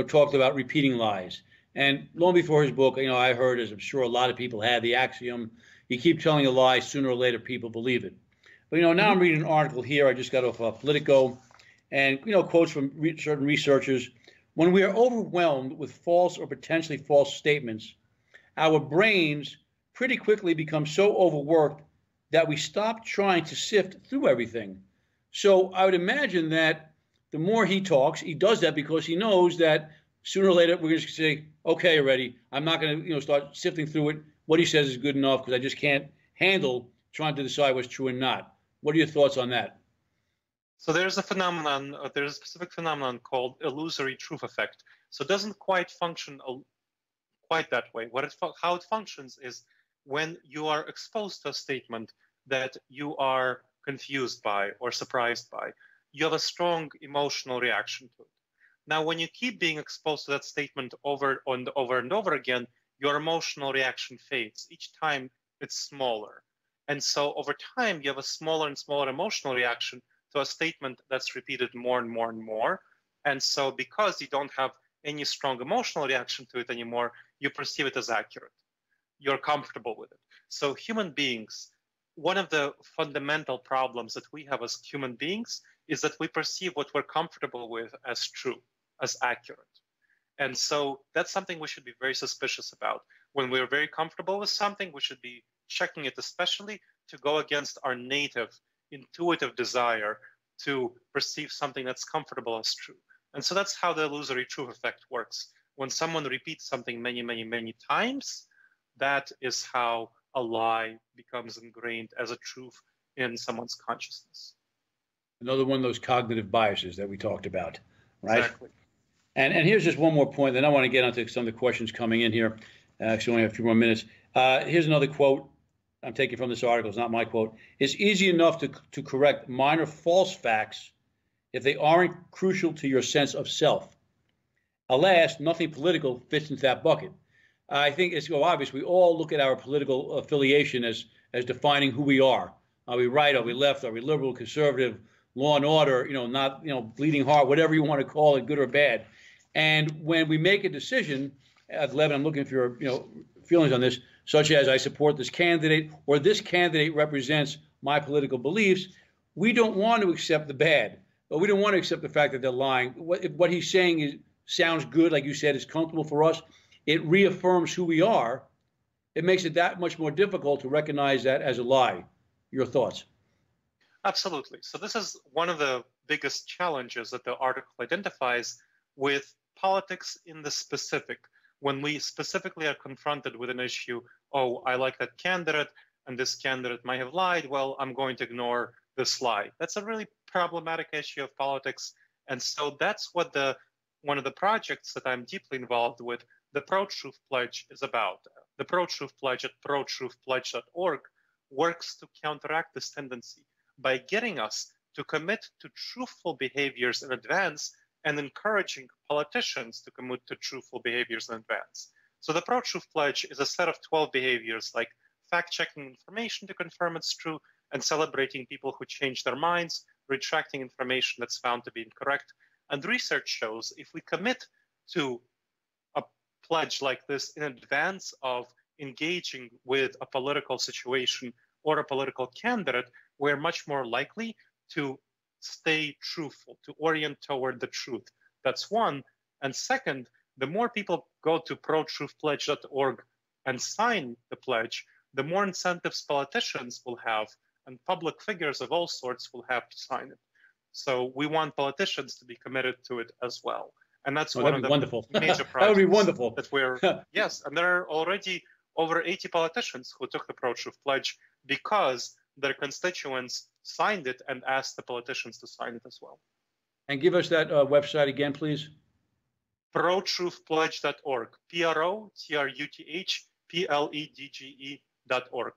talked about repeating lies. And long before his book, I heard, as I'm sure a lot of people had, the axiom: you keep telling a lie, sooner or later people believe it. But now I'm reading an article here. I just got off Politico, and quotes from certain researchers. When we are overwhelmed with false or potentially false statements, our brains pretty quickly become so overworked that we stop trying to sift through everything. So I would imagine that the more he talks, he does that because he knows that sooner or later we're going to say, okay, already, I'm not going to start sifting through it. What he says is good enough because I just can't handle trying to decide what's true and not. What are your thoughts on that? So there's a specific phenomenon called illusory truth effect. So it doesn't quite function quite that way. How it functions is when you are exposed to a statement that you are confused by or surprised by, you have a strong emotional reaction to it. Now, when you keep being exposed to that statement over and over again, your emotional reaction fades. Each time it's smaller. And so over time, you have a smaller and smaller emotional reaction to a statement that's repeated more and more and more. And so because you don't have any strong emotional reaction to it anymore, you perceive it as accurate. You're comfortable with it. So human beings, one of the fundamental problems that we have as human beings is that we perceive what we're comfortable with as true, as accurate. And so that's something we should be very suspicious about. When we're very comfortable with something, we should be checking it especially to go against our native intuitive desire to perceive something that's comfortable as true. And so that's how the illusory truth effect works. When someone repeats something many, many, many times, that is how a lie becomes ingrained as a truth in someone's consciousness. Another one of those cognitive biases that we talked about, right? Exactly. And here's just one more point, then I want to get onto some of the questions coming in here. Actually, only have a few more minutes. Here's another quote I'm taking from this article. It's not my quote. It's easy enough to correct minor false facts if they aren't crucial to your sense of self. Alas, nothing political fits into that bucket. I think it's obvious. We all look at our political affiliation as defining who we are. Are we right? Are we left? Are we liberal, conservative, law and order? Not bleeding heart, whatever you want to call it, good or bad. And when we make a decision, Levin, I'm looking for your feelings on this, such as I support this candidate or this candidate represents my political beliefs. We don't want to accept the bad, but we don't want to accept the fact that they're lying. What he's saying sounds good, like you said, is comfortable for us. It reaffirms who we are. It makes it that much more difficult to recognize that as a lie. Your thoughts? Absolutely. So this is one of the biggest challenges that the article identifies with politics in the specific. When we specifically are confronted with an issue, oh, I like that candidate, and this candidate might have lied, well, I'm going to ignore this lie. That's a really problematic issue of politics. And so that's what one of the projects that I'm deeply involved with, the Pro-Truth Pledge, is about. The Pro-Truth Pledge at protruthpledge.org works to counteract this tendency by getting us to commit to truthful behaviors in advance and encouraging politicians to commit to truthful behaviors in advance. So the Pro-Truth Pledge is a set of 12 behaviors like fact-checking information to confirm it's true and celebrating people who change their minds, retracting information that's found to be incorrect. And research shows if we commit to a pledge like this in advance of engaging with a political situation or a political candidate, we're much more likely to stay truthful, to orient toward the truth. That's one. And second, the more people go to protruthpledge.org and sign the pledge, the more incentives politicians will have and public figures of all sorts will have to sign it. So we want politicians to be committed to it as well. And that's one of the wonderful. major projects That would be wonderful. that we're, yes, and there are already over 80 politicians who took the Pro-Truth Pledge because their constituents signed it and asked the politicians to sign it as well. And give us that website again, please. protruthpledge.org, protruthpledge.org.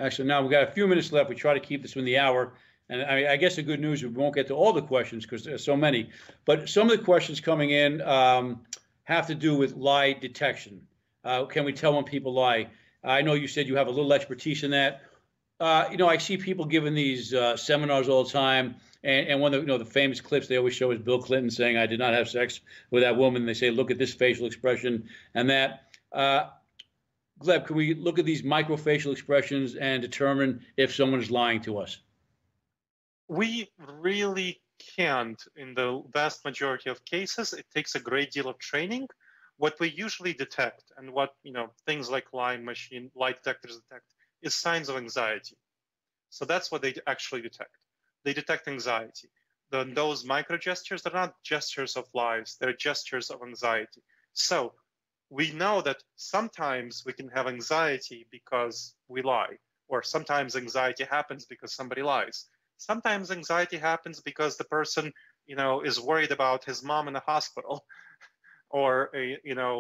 Excellent. Now we've got a few minutes left. We try to keep this in the hour. And I guess the good news, we won't get to all the questions because there's so many. But some of the questions coming in have to do with lie detection. Can we tell when people lie? I know you said you have a little expertise in that. I see people giving these seminars all the time. And one of the famous clips they always show is Bill Clinton saying, "I did not have sex with that woman." And they say, "Look at this facial expression and that." Gleb, can we look at these microfacial expressions and determine if someone is lying to us? We really can't in the vast majority of cases. It takes a great deal of training. What we usually detect and what things like lie detectors detect is signs of anxiety. So that's what they actually detect. They detect anxiety. Those micro gestures, they're not gestures of lies, they're gestures of anxiety. So we know that sometimes we can have anxiety because we lie, or sometimes anxiety happens because somebody lies. Sometimes anxiety happens because the person, is worried about his mom in the hospital, or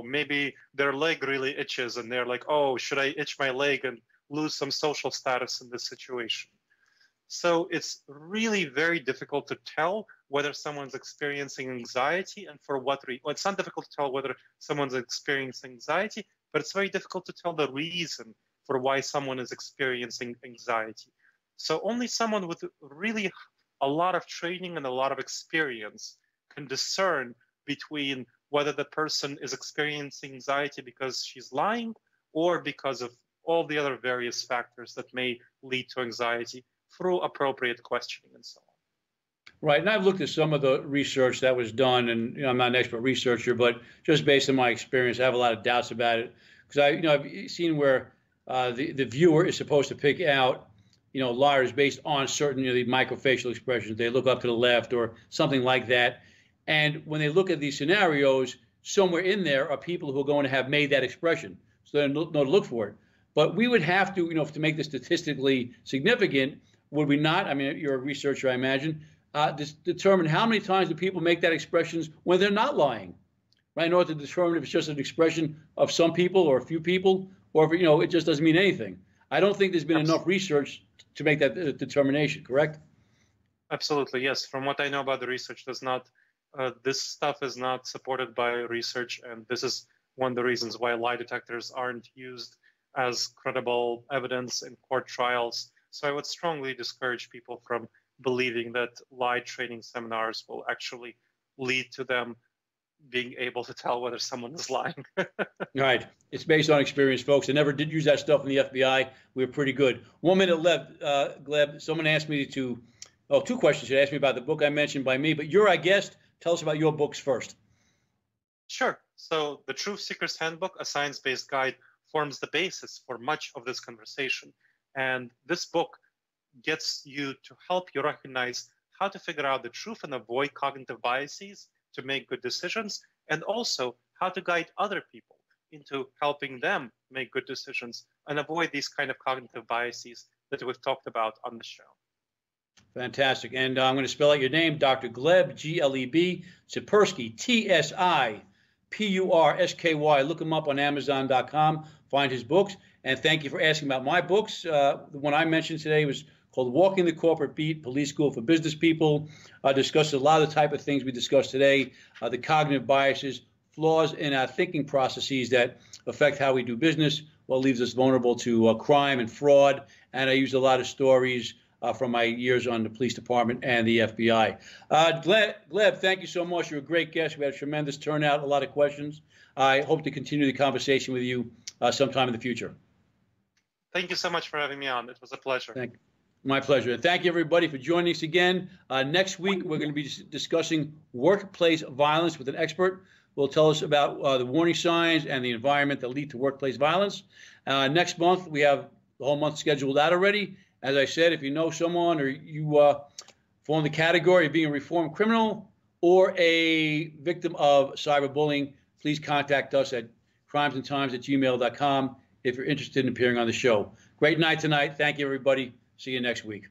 maybe their leg really itches and they're like, "Oh, should I itch my leg and lose some social status in this situation?" So it's really very difficult to tell whether someone's experiencing anxiety and for what reason. Well, it's not difficult to tell whether someone's experiencing anxiety, but it's very difficult to tell the reason for why someone is experiencing anxiety. So only someone with really a lot of training and a lot of experience can discern between whether the person is experiencing anxiety because she's lying or because of all the other various factors that may lead to anxiety through appropriate questioning and so on. Right, and I've looked at some of the research that was done, and I'm not an expert researcher, but just based on my experience, I have a lot of doubts about it because I've seen where the viewer is supposed to pick out liars based on certain the microfacial expressions. They look up to the left or something like that, and when they look at these scenarios, somewhere in there are people who are going to have made that expression, so they know to look for it. But we would have to, to make this statistically significant, would we not? I mean, you're a researcher, I imagine. Determine how many times do people make that expressions when they're not lying, right? In order to determine if it's just an expression of some people or a few people, or if it just doesn't mean anything. I don't think there's been enough research to make that determination. Correct? Absolutely, yes. From what I know about the research, this stuff is not supported by research, and this is one of the reasons why lie detectors aren't used as credible evidence in court trials. So I would strongly discourage people from believing that lie training seminars will actually lead to them being able to tell whether someone is lying. Right. It's based on experience, folks. I never did use that stuff in the FBI. We were pretty good. 1 minute left, Gleb. Someone asked me two questions. They asked me about the book I mentioned by me, but you're our guest. Tell us about your books first. Sure. So the Truth Seeker's Handbook, a science-based guide, forms the basis for much of this conversation. And this book gets you to help you recognize how to figure out the truth and avoid cognitive biases to make good decisions, and also how to guide other people into helping them make good decisions and avoid these kind of cognitive biases that we've talked about on the show. Fantastic. And I'm going to spell out your name, Dr. Gleb, Gleb, Tsipursky, Tsipursky. Look him up on Amazon.com. Find his books. And thank you for asking about my books. The one I mentioned today was called Walking the Corporate Beat, Police School for Business People. Discusses a lot of the type of things we discussed today, the cognitive biases, flaws in our thinking processes that affect how we do business, what leaves us vulnerable to crime and fraud. And I used a lot of stories from my years on the police department and the FBI. Gleb, thank you so much. You're a great guest. We had a tremendous turnout, a lot of questions. I hope to continue the conversation with you sometime in the future. Thank you so much for having me on. It was a pleasure. My pleasure. And thank you, everybody, for joining us again. Next week, we're going to be discussing workplace violence with an expert who will tell us about the warning signs and the environment that lead to workplace violence. Next month, we have the whole month scheduled out already. As I said, if you know someone or you fall in the category of being a reformed criminal or a victim of cyberbullying, please contact us at crimesandtimes@gmail.com if you're interested in appearing on the show. Great night tonight. Thank you, everybody. See you next week.